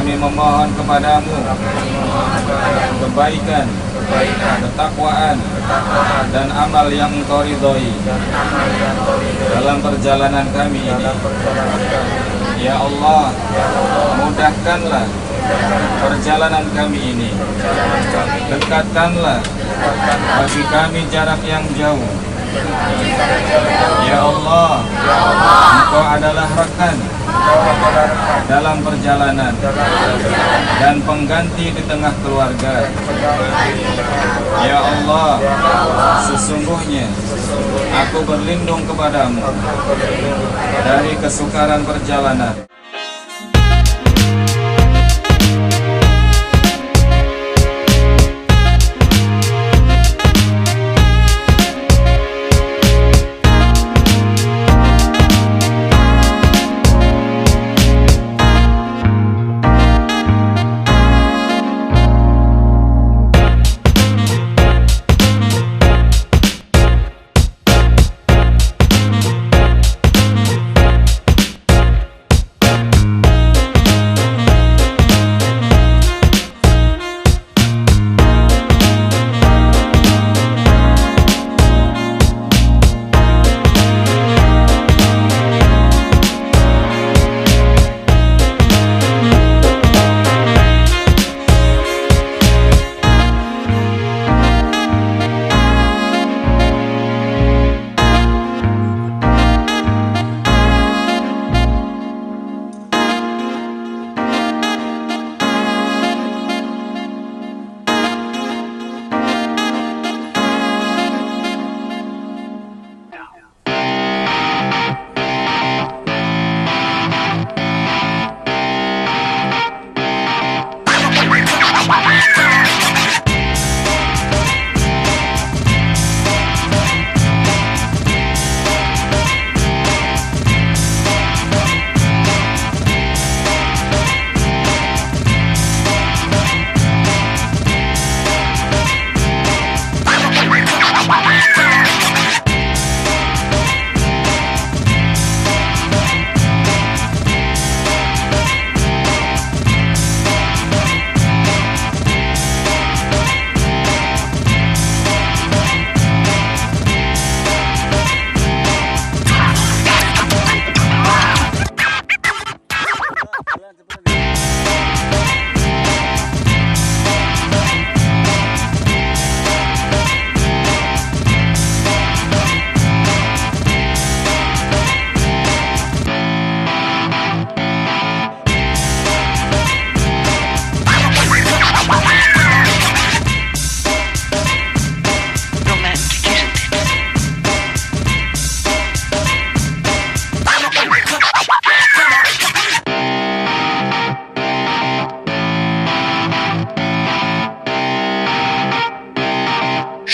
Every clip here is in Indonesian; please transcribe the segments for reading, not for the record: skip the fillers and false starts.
kami memohon kepadamu kebaikan, ketakwaan, dan amal yang Engkau ridhoi dalam perjalanan kami ini. Ya Allah, mudahkanlah perjalanan kami ini. Dekatkanlah bagi kami jarak yang jauh. Ya Allah, Engkau adalah rekan dalam perjalanan dan pengganti di tengah keluarga. Ya Allah, sesungguhnya aku berlindung kepadamu dari kesukaran perjalanan.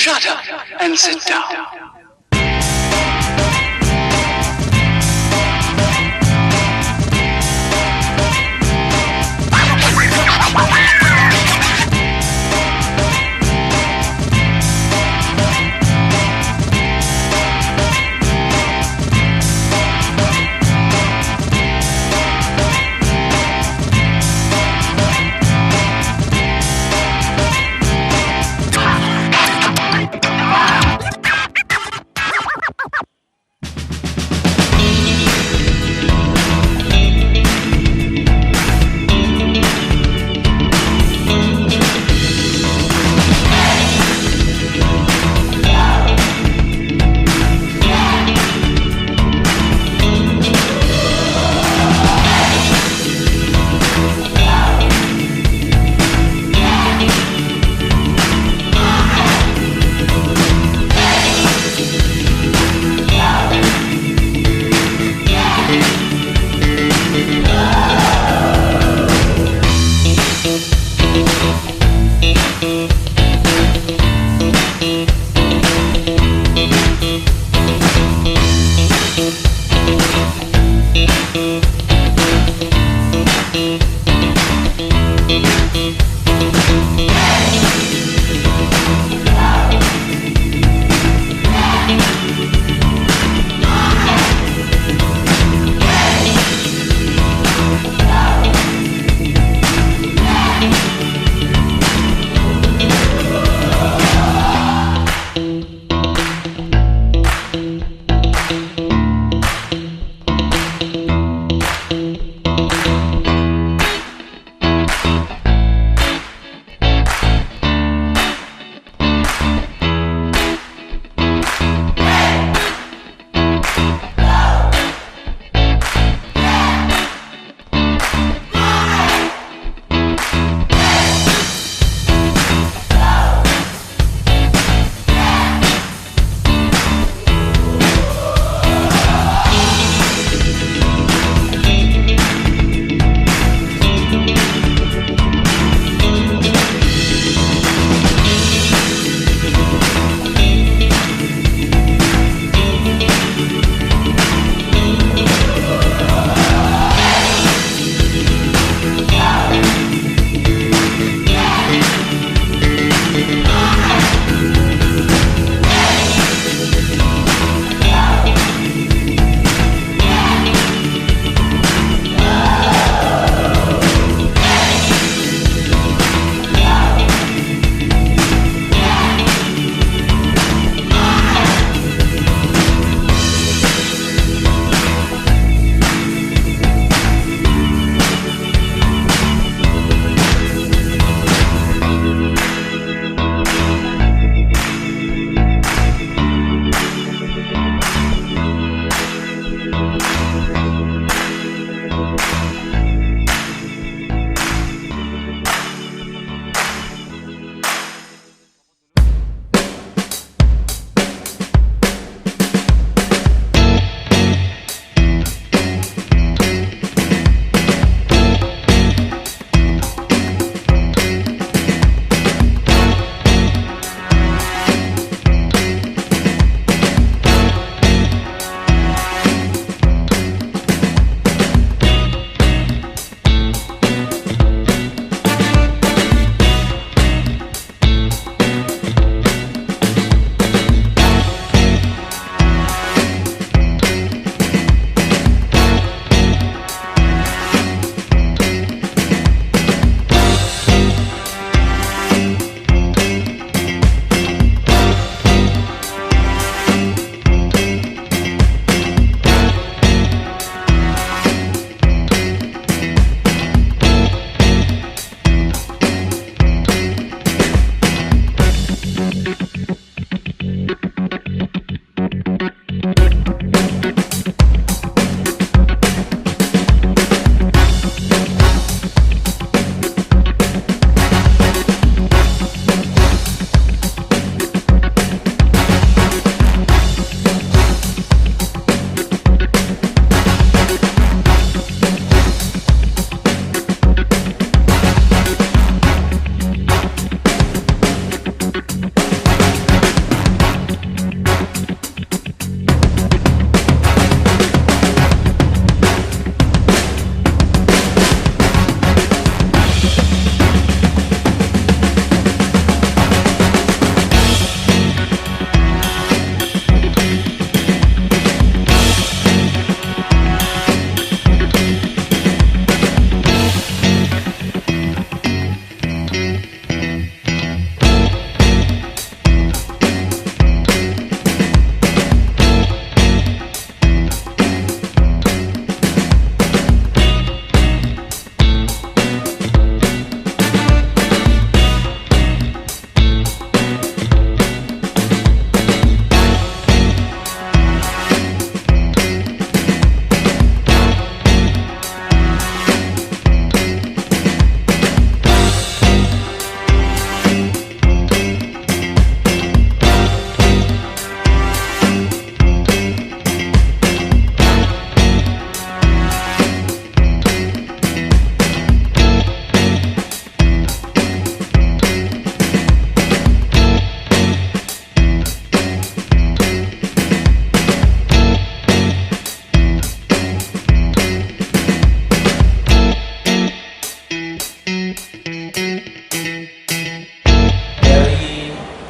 Shut up and sit down.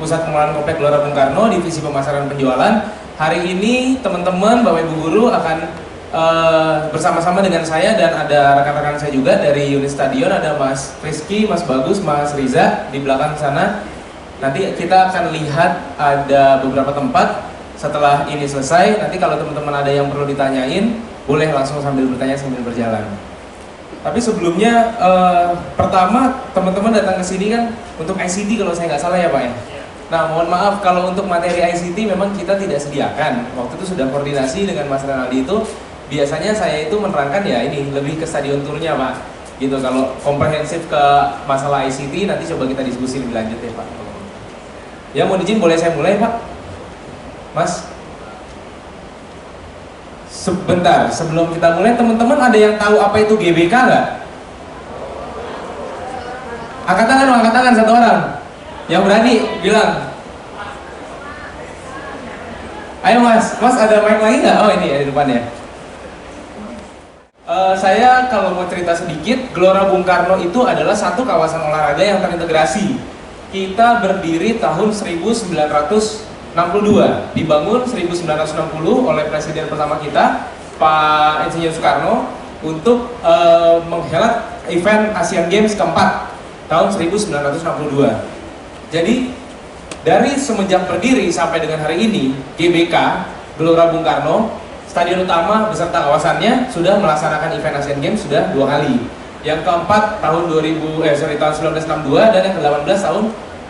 Pusat Pengelolaan Komplek Gelora Bung Karno, Divisi Pemasaran Penjualan. Hari ini teman-teman, Bapak Ibu Guru akan bersama-sama dengan saya dan ada rekan-rekan saya juga dari unit stadion, ada Mas Rizky, Mas Bagus, Mas Riza di belakang sana. Nanti kita akan lihat ada beberapa tempat. Setelah ini selesai, nanti kalau teman-teman ada yang perlu ditanyain, boleh langsung sambil bertanya sambil berjalan. Tapi sebelumnya, pertama teman-teman datang ke sini kan untuk ICT kalau saya nggak salah ya Pak ya. Nah mohon maaf kalau untuk materi ICT memang kita tidak sediakan. Waktu itu sudah koordinasi dengan Mas Renaldi itu, biasanya saya itu menerangkan ya ini lebih ke stadion turnya Pak. Gitu, kalau komprehensif ke masalah ICT nanti coba kita diskusi lebih lanjut ya Pak. Ya mohon izin boleh saya mulai Pak? Mas? Sebentar, sebelum kita mulai teman-teman ada yang tahu apa itu GBK nggak? Angkat tangan satu orang. Yang berani bilang. Ayo Mas ada mic lagi nggak? Oh ini ya di depan ya. Saya kalau mau cerita sedikit, Gelora Bung Karno itu adalah satu kawasan olahraga yang terintegrasi. Kita berdiri tahun 1962, dibangun 1960 oleh Presiden pertama kita, Pak Insinyur Soekarno, untuk menghelat event Asian Games keempat tahun 1962. Jadi dari semenjak berdiri sampai dengan hari ini, GBK, Gelora Bung Karno, stadion utama beserta kawasannya sudah melaksanakan event Asian Games sudah 2 kali. Yang keempat tahun 1962 dan yang ke-18 tahun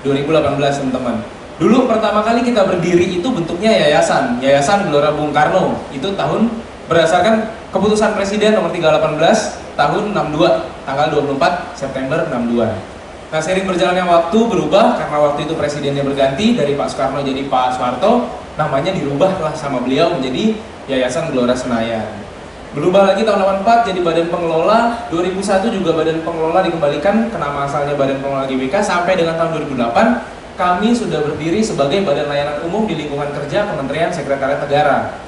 2018 teman-teman. Dulu pertama kali kita berdiri itu bentuknya yayasan Gelora Bung Karno. Itu tahun berdasarkan keputusan Presiden nomor 318 tahun 62, tanggal 24 September 62. Nah, seiring berjalannya waktu berubah karena waktu itu presidennya berganti dari Pak Soekarno jadi Pak Soeharto, namanya dirubahlah sama beliau menjadi Yayasan Gelora Senayan. Berubah lagi tahun 84 jadi Badan Pengelola, 2001 juga Badan Pengelola dikembalikan ke nama asalnya Badan Pengelola GBK sampai dengan tahun 2008 kami sudah berdiri sebagai Badan Layanan Umum di lingkungan kerja Kementerian Sekretariat Negara.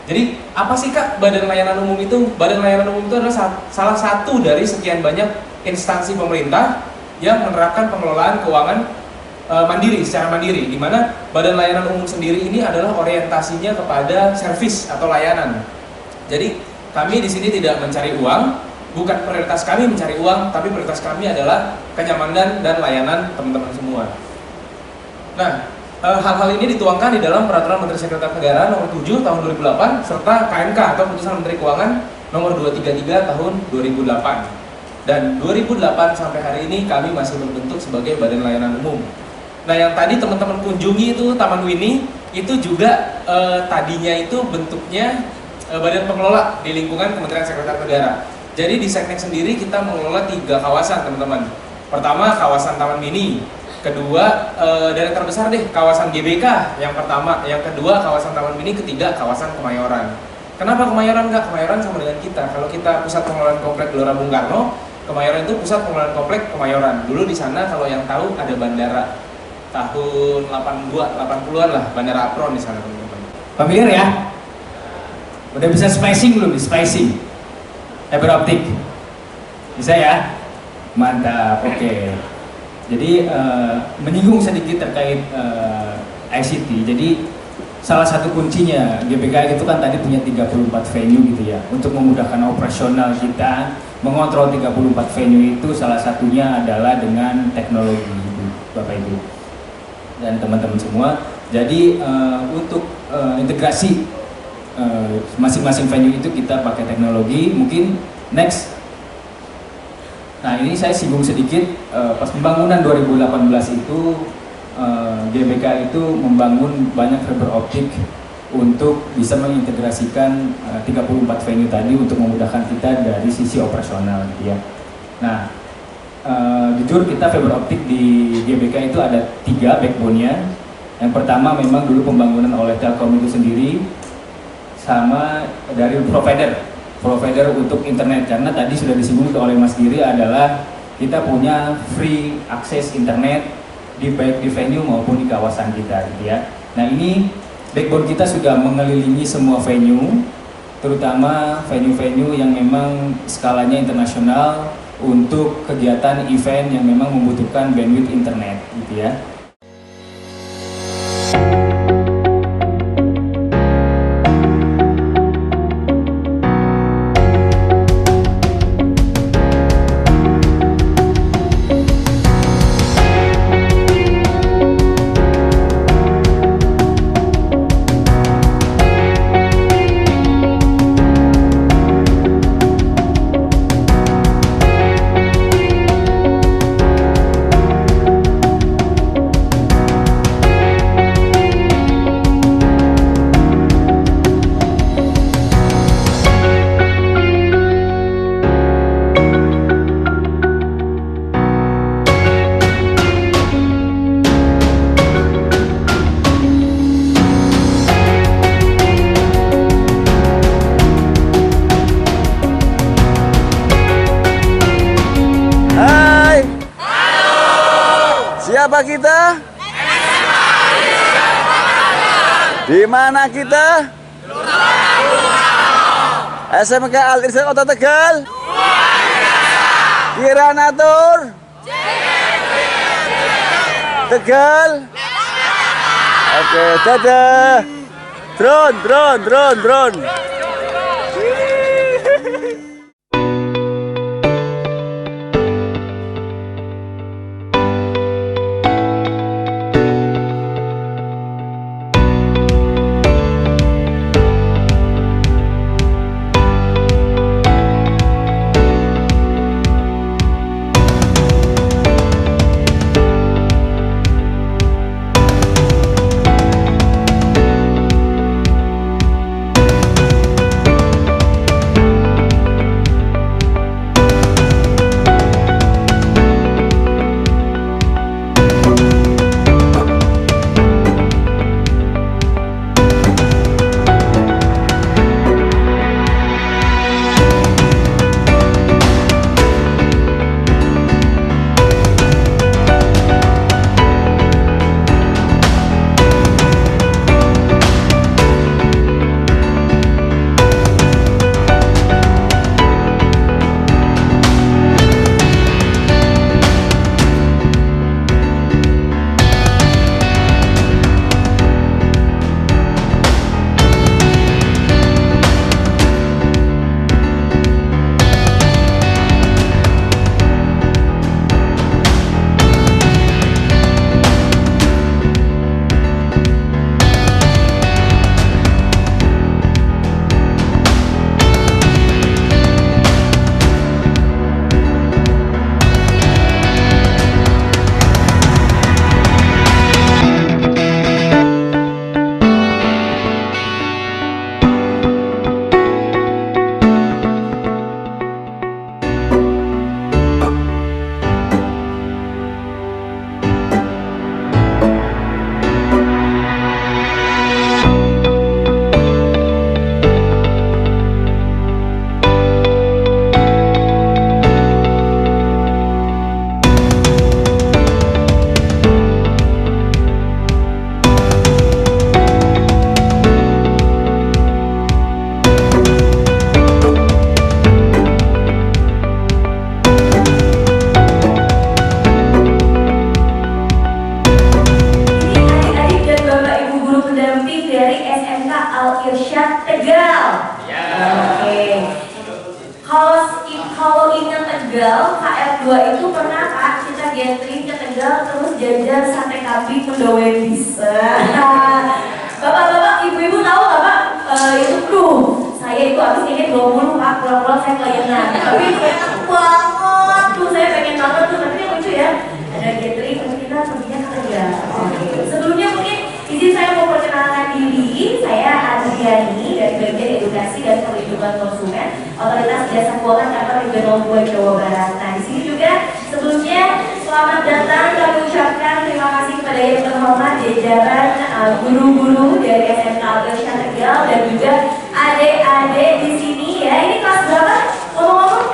Jadi apa sih Kak Badan Layanan Umum itu? Badan Layanan Umum itu adalah salah satu dari sekian banyak instansi pemerintah yang menerapkan pengelolaan keuangan secara mandiri, di mana Badan Layanan Umum sendiri ini adalah orientasinya kepada servis atau layanan. Jadi kami di sini tidak mencari uang, bukan prioritas kami mencari uang, tapi prioritas kami adalah kenyamanan dan layanan teman-teman semua. Nah, hal-hal ini dituangkan di dalam Peraturan Menteri Sekretariat Negara Nomor 7 Tahun 2008 serta KMK atau Keputusan Menteri Keuangan Nomor 233 Tahun 2008. Dan 2008 sampai hari ini kami masih berbentuk sebagai Badan Layanan Umum. Nah, yang tadi teman-teman kunjungi itu Taman Wini, itu juga tadinya itu bentuknya badan pengelola di lingkungan Kementerian Sekretariat Negara. Jadi di Seknek sendiri kita mengelola 3 kawasan teman-teman. Pertama kawasan Taman Mini, kedua dan yang terbesar deh kawasan GBK yang pertama, yang kedua kawasan Taman Mini, ketiga kawasan Kemayoran. Kenapa Kemayoran enggak? Kemayoran sama dengan kita. Kalau kita Pusat Pengelolaan Komplek Gelora Bung Karno, Kemayoran itu Pusat Pengelolaan Komplek Kemayoran. Dulu di sana kalau yang tahu ada bandara tahun 80-an lah, Bandara Apron di sana teman-teman. Familiar ya? Udah bisa spacing belum? Spacing fiber optik bisa ya? Mantap, oke. Jadi menyinggung sedikit terkait ICT. Jadi salah satu kuncinya GBK itu kan tadi punya 34 venue gitu ya. Untuk memudahkan operasional kita mengontrol 34 venue itu salah satunya adalah dengan teknologi gitu, Bapak Ibu dan teman-teman semua. Jadi untuk integrasi masing-masing venue itu kita pakai teknologi. Mungkin next. Nah, ini saya singgung sedikit pas pembangunan 2018 itu GBK itu membangun banyak fiber optik untuk bisa mengintegrasikan 34 venue tadi untuk memudahkan kita dari sisi operasional gitu ya. Nah, jujur kita fiber optik di GBK itu ada 3 backbone-nya. Yang pertama memang dulu pembangunan oleh Telkom itu sendiri, sama dari provider untuk internet, karena tadi sudah disinggung oleh Mas Giri adalah kita punya free akses internet baik di venue maupun di kawasan kita gitu ya. Nah, ini backbone kita sudah mengelilingi semua venue, terutama venue-venue yang memang skalanya internasional untuk kegiatan event yang memang membutuhkan bandwidth internet gitu ya. apa kita? Di mana kita? SMK Al Irsyad Kota Tegal. Kiranatur. Tegal. Oke, dadah. Drone. Kalau ingat Tegal, KF2 itu pernah Kak kita gathering ke Tegal terus jajan sate kambing mendoain bisa. Bapak-bapak, ibu-ibu tahu nggak Pak? Itu saya itu habis ini 20 Pak, pulang-pulang saya kelayangan. Tapi enak banget tuh, saya pengen banget tuh, tapi lucu ya. Ada gathering terus kita perginya ke Tegal. Oke. Sebelumnya mungkin izin saya mau perkenalkan diri, saya Adriani dari bagian edukasi dan perlindungan konsumen Otoritas Jasa Keuangan Kantor Regional 2 Jawa Barat. Nah di sini juga sebelumnya selamat datang kami ucapkan terima kasih kepada yang terhormat jajaran guru-guru dari SMK Al Irsyad Tegal dan juga adik-adik di sini ya. Ini kelas berapa? Ngomong-ngomong?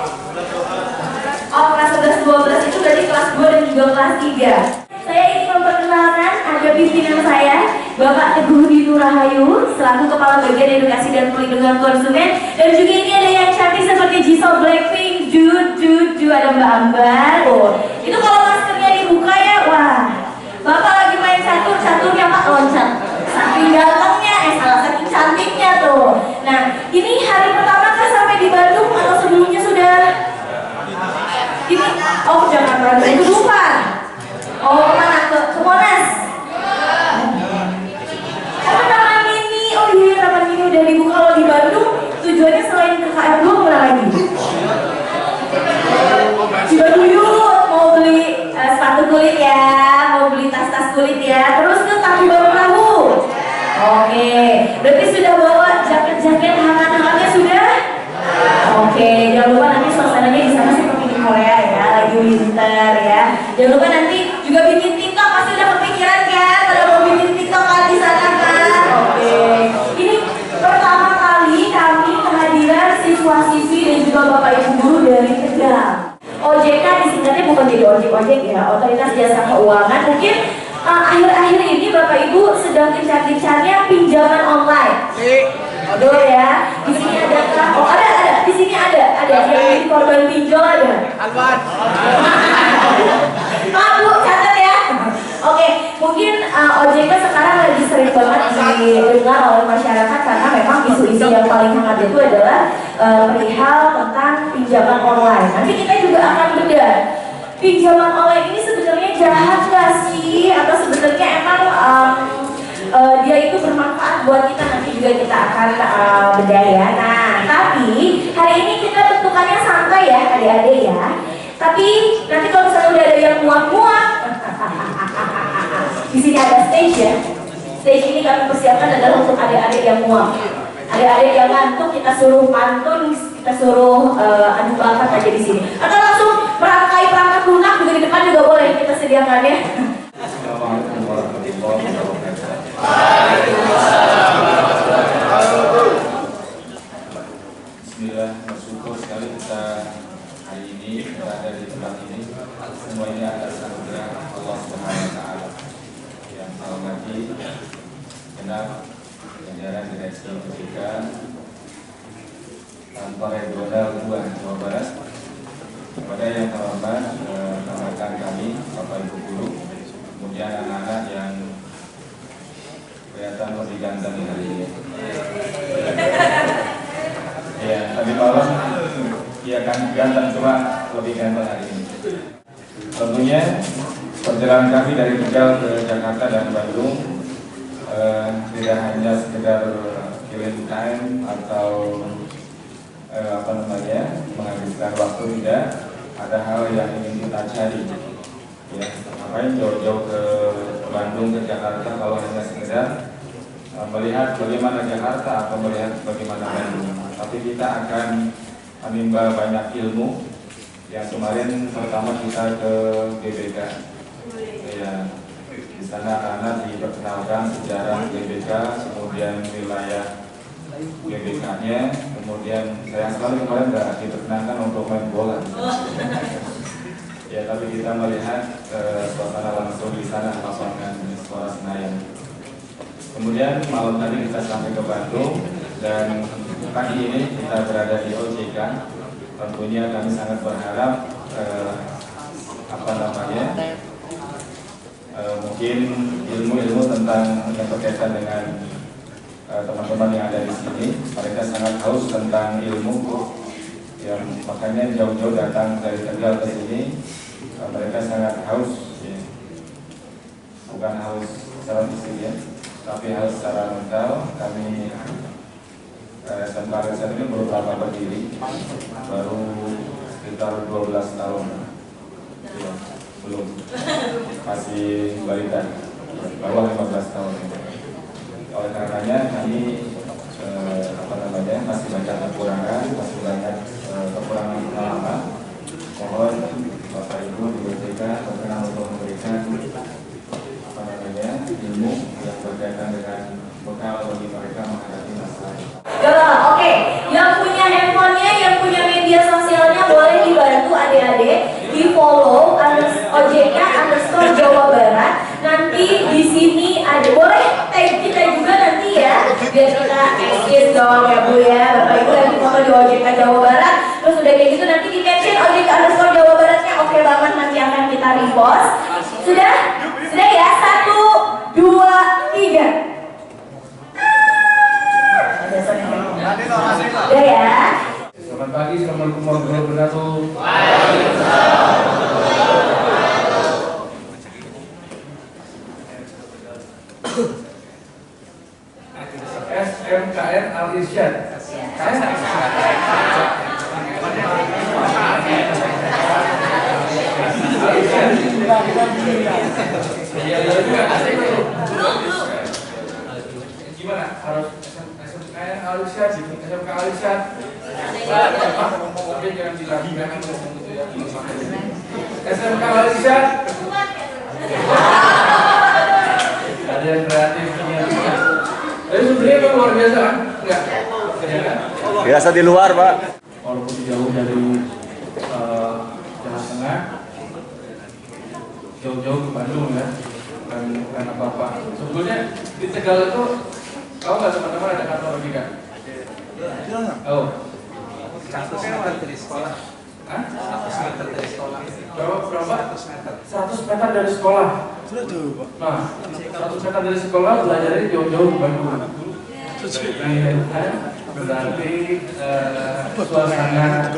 Oh kelas 11-12 itu berarti kelas 2 dan juga kelas 3. Saya ingin memperkenalkan ada pimpinan saya, Bapak Teguh Dinu Rahayu, selaku Kepala Bagian Edukasi dan Perlindungan Konsumen. Dan juga ini ada yang cantik seperti Jisoo Blackpink, Ju, ada Mbak Ambar. Oh, itu kalau maskernya dibuka ya, wah. Bapak lagi main caturnya Pak loncat. Saking gantengnya, saking cantiknya tuh. Nah, ini hari pertama kan sampai di Bandung atau sebelumnya sudah? Ini, oh jangan Bandung, itu bukan. Oh, kemana? Ke Monas? Oh, Taman Mini. Oh iya, Taman Mini udah dibuka. Kalau di Bandung, tujuannya selain ke KF2 kemana lagi? Cibaduyut, mau beli sepatu kulit ya, mau beli tas-tas kulit ya. Terus ke Tangkuban Perahu. Oke, berarti sudah bawa jaket-jaket hangat-hangatnya sudah? Oke, jangan lupa nanti suasananya di sana seperti di Korea ya, lagi winter ya. Jangan lupa nanti juga bikin TikTok, pasti udah kepikiran kan? Pada mau bikin TikTok kan di sana kan? Oke, ini pertama kali kami kehadiran siswa-siswi dan juga bapak ibu guru dari Tegal. OJK disingkatnya bukan bukan jadi ojek-ojek ya, otoritas jasa keuangan. Mungkin akhir-akhir ini Bapak Ibu sedang gencar-gencarnya pinjaman online. Aduh ya, di sini adakah? Oh ada, di sini ada yang jadi korban pinjol ada. Alwan. Pak Bu, catat ya. Oke, mungkin OJK sekarang lagi sering banget didengar oleh masyarakat karena memang isu-isu yang paling hangat itu adalah perihal tentang pinjaman online. Nanti kita juga akan bedah pinjaman online ini sebenarnya jahat nggak sih? Atau sebenarnya emang dia itu bermanfaat buat kita, nanti juga kita akan bedah ya. Nah, tapi hari ini kita bentukannya santai ya adik-adik ya. Tapi nanti kalau misalnya udah ada yang muak-muak, di sini ada stage ya. Stage ini kami persiapkan adalah untuk adik-adik yang muak. Adik-adik yang ngantuk kita suruh pantun, kita suruh adu bakat aja di sini. Atau langsung merangkai perangkat lunak juga di depan juga boleh kita sediakan ya. Assalamualaikum warahmatullahi wabarakatuh. Bismillah, bersyukur sekali kita hari ini berada di tempat ini. Semua ini atas anugerah Allah Subhanahu wa taala. Yang saya hormati genap jajaran direksi OJK Kantor Regional 2 Jawa Barat. Kepada yang terhormat rekan kami, Bapak Ibu guru, kemudian anak-anak yang kelihatan lebih ganteng hari ini. Ya, tadi malam dia kan ganteng, cuma lebih ganteng hari ini. Tentunya perjalanan kami dari Tegal ke Jakarta dan Bandung tidak hanya sekedar killing time atau menghabiskan waktu, tidak. Ada hal yang ingin kita cari. Ya, ngapain jauh-jauh ke Bandung, ke Jakarta kalau hanya sekedar melihat bagaimana Jakarta atau melihat bagaimana Bandung. Tapi kita akan menimba banyak ilmu. Yang kemarin pertama kita ke GBK. Ya, di sana karena diperkenalkan sejarah GBK, kemudian wilayah GBK-nya, kemudian sayang sekali kemarin nggak diperkenalkan untuk main bola. Ya, tapi kita melihat suasana langsung di sana, lapangan Istora Senayan. Kemudian malam tadi kita sampai ke Bandung dan pagi ini kita berada di OJK. Tentunya kami sangat berharap mungkin ilmu-ilmu tentang yang berkaitan dengan teman-teman yang ada di sini. Mereka sangat haus tentang ilmu, yang makanya jauh-jauh datang dari Tegal ke sini. Mereka sangat haus, ya. Bukan haus secara fisik ya, tapi haus secara mental. Kami SMK Al-Irsyad ini baru berdiri, baru sekitar 12 tahun, ya, belum, masih balita, bawah 15 tahun. Oleh karenanya kami masih banyak kekurangan, masih banyak kekurangan pengalaman. Mohon Bapak Ibu di OJK berkenan untuk memberikan ilmu yang berkaitan dengan bekal bagi mereka menghadapi masalah. Oke, yang punya handphonenya, yang punya media sosialnya boleh dibantu adik-adik di follow @OJK_Jawa Barat. Nanti di sini ada, boleh tag kita juga nanti ya, biar kita eksis dong ya Bu ya. Bapak Ibu lagi foto di OJK Jawa Barat, terus udah kayak gitu nanti di caption OJK_Jawa Baratnya oke banget, nanti akan kita repost. Sudah ya, 1, 2, 3. Udah ya. Selamat pagi, assalamualaikum warahmatullahi wabarakatuh. SMKN Al-Irsyad. Gimana? Harus SMKN Al-Irsyad, SMK Al-Irsyad. Tapi jangan dilakukan gitu ya. SMK Al-Irsyad. Ada yang kreatif punya. Tapi sebenarnya emang luar biasa kan? Enggak? Biasa di luar, Pak. Walaupun jauh dari Jawa Tengah, jauh-jauh ke Bandung ya, bukan apa-apa. Sebetulnya di Tegal itu, tahu nggak teman-teman ada kantor OJK? Oh, 100 meter dari sekolah. Hah? 100 meter dari sekolah. Berapa? 100 meter. 100 meter dari sekolah. Nah, 100 meter dari sekolah belajarnya jauh-jauh ke Bandung. Berarti suasana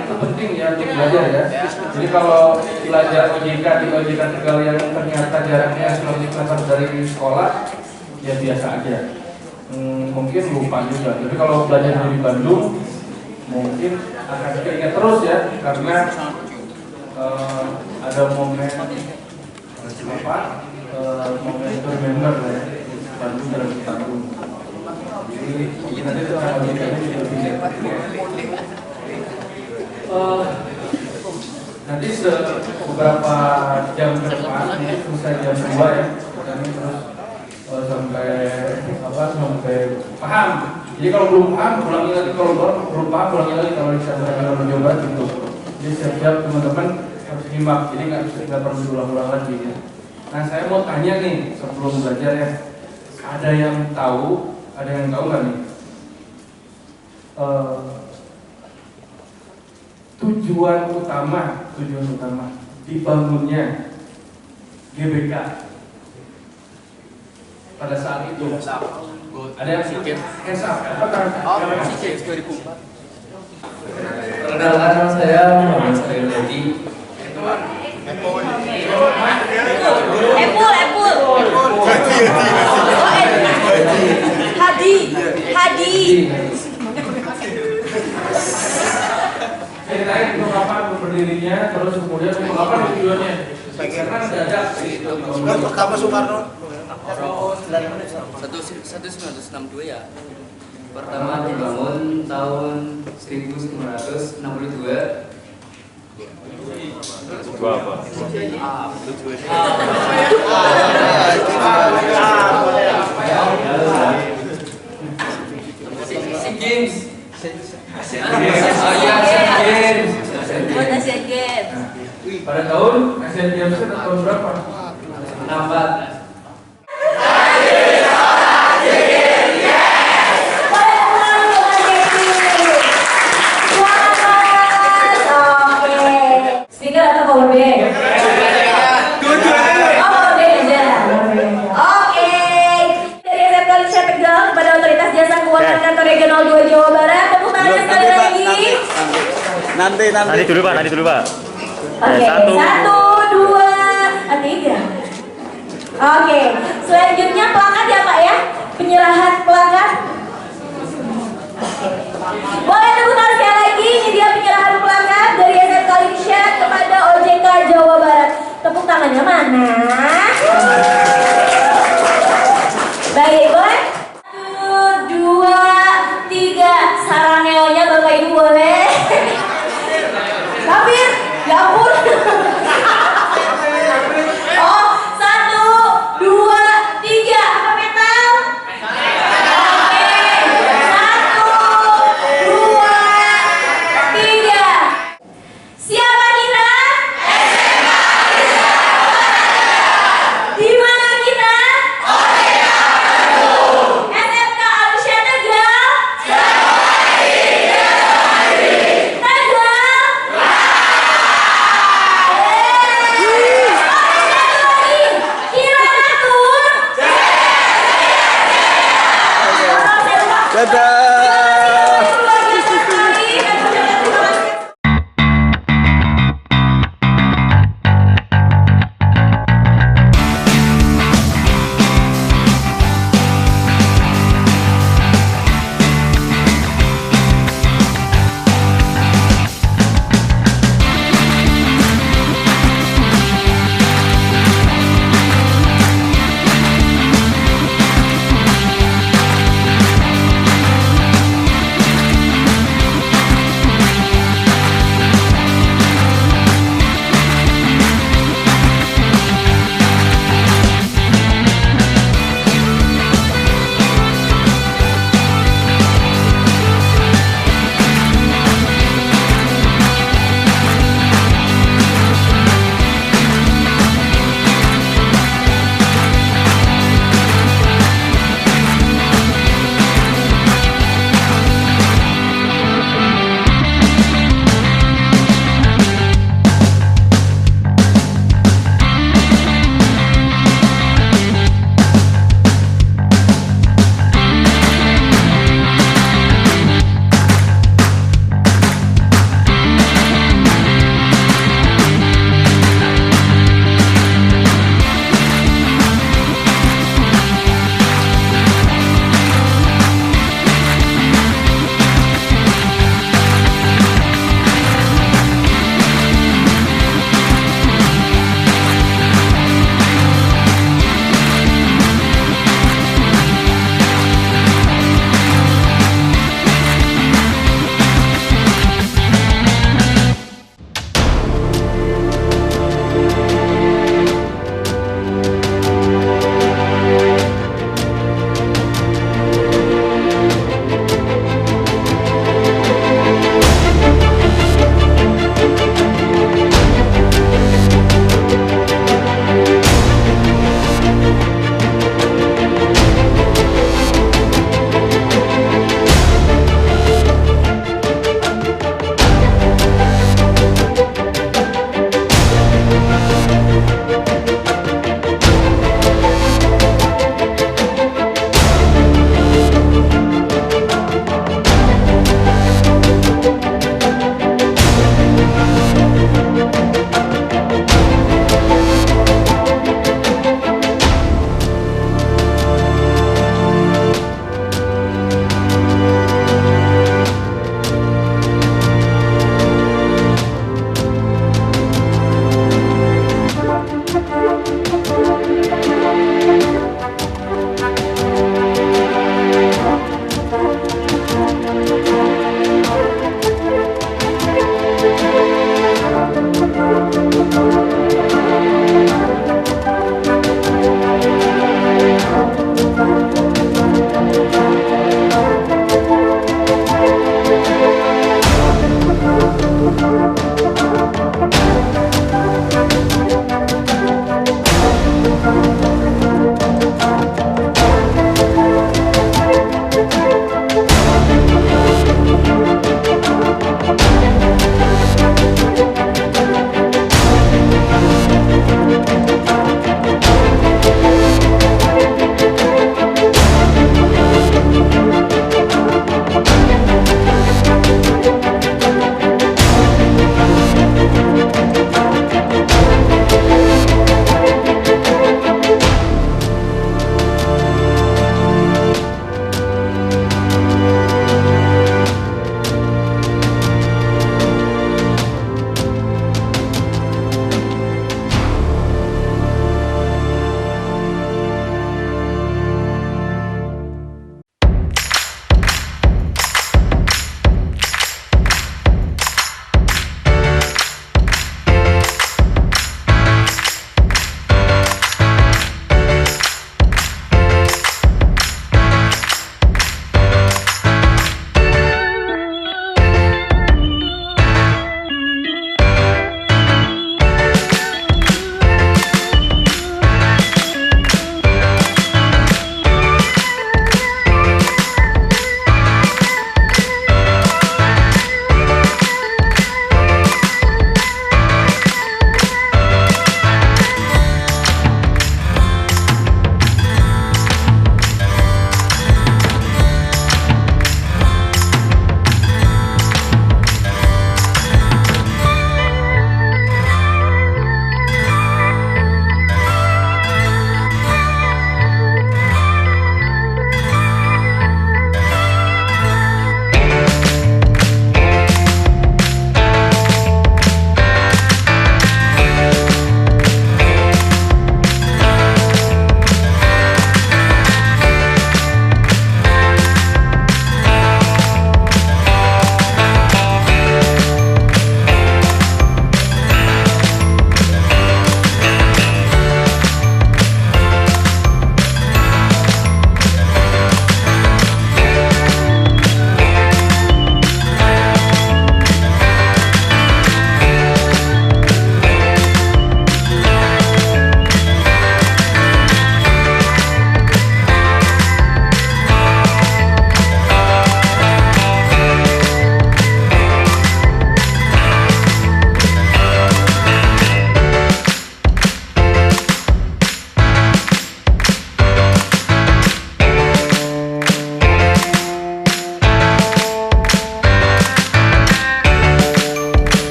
itu penting ya untuk belajar ya. Jadi kalau belajar OJK di OJK Tegal yang ternyata jaraknya 100 meter dari sekolah, ya biasa aja. Mungkin lupa juga. Tapi kalau belajar di Bandung, mungkin akan keinget terus ya, karena ada momen momen to remember ya, Bandung dalam Bandung. Jadi nanti itu akan nanti beberapa jam ke depan, selesai jam 2 ya, kami terus sampai paham. Jadi kalau belum paham, ulangi lagi. Kalau belum paham, ulangi lagi. Kalau bisa mencoba gitu. Jadi setiap teman-teman harus nyimak. Jadi nggak perlu diulang-ulang lagi ya. Nah, saya mau tanya nih sebelum belajar ya. Ada yang tahu nggak nih? Tujuan utama dibangunnya GBK pada saat itu. Ada yang sedikit hands up. Perkenalkan, nama saya Muhammad Salim Dedi. Hadi. Ceritain untuk apa berdirinya, terus kemudian untuk apa tujuannya? Karena dadak sih itu. Pertama Soekarno. 1962 ya. Pertama dibangun tahun 1962. Asian Games. Pada tahun Asian Games itu tahun berapa? 64. Speaker atau power bank? Oke. Dari SMK Lisha Tegal kepada Otoritas Jasa Keuangan Kantor Regional 2 Jawa Barat, tepuk tangan sekali lagi. Nanti dulu Pak. Oke, 1, 2, 3. Oke, selanjutnya plakat ya Pak ya, penyerahan plakat. Boleh tepuk tangan sekali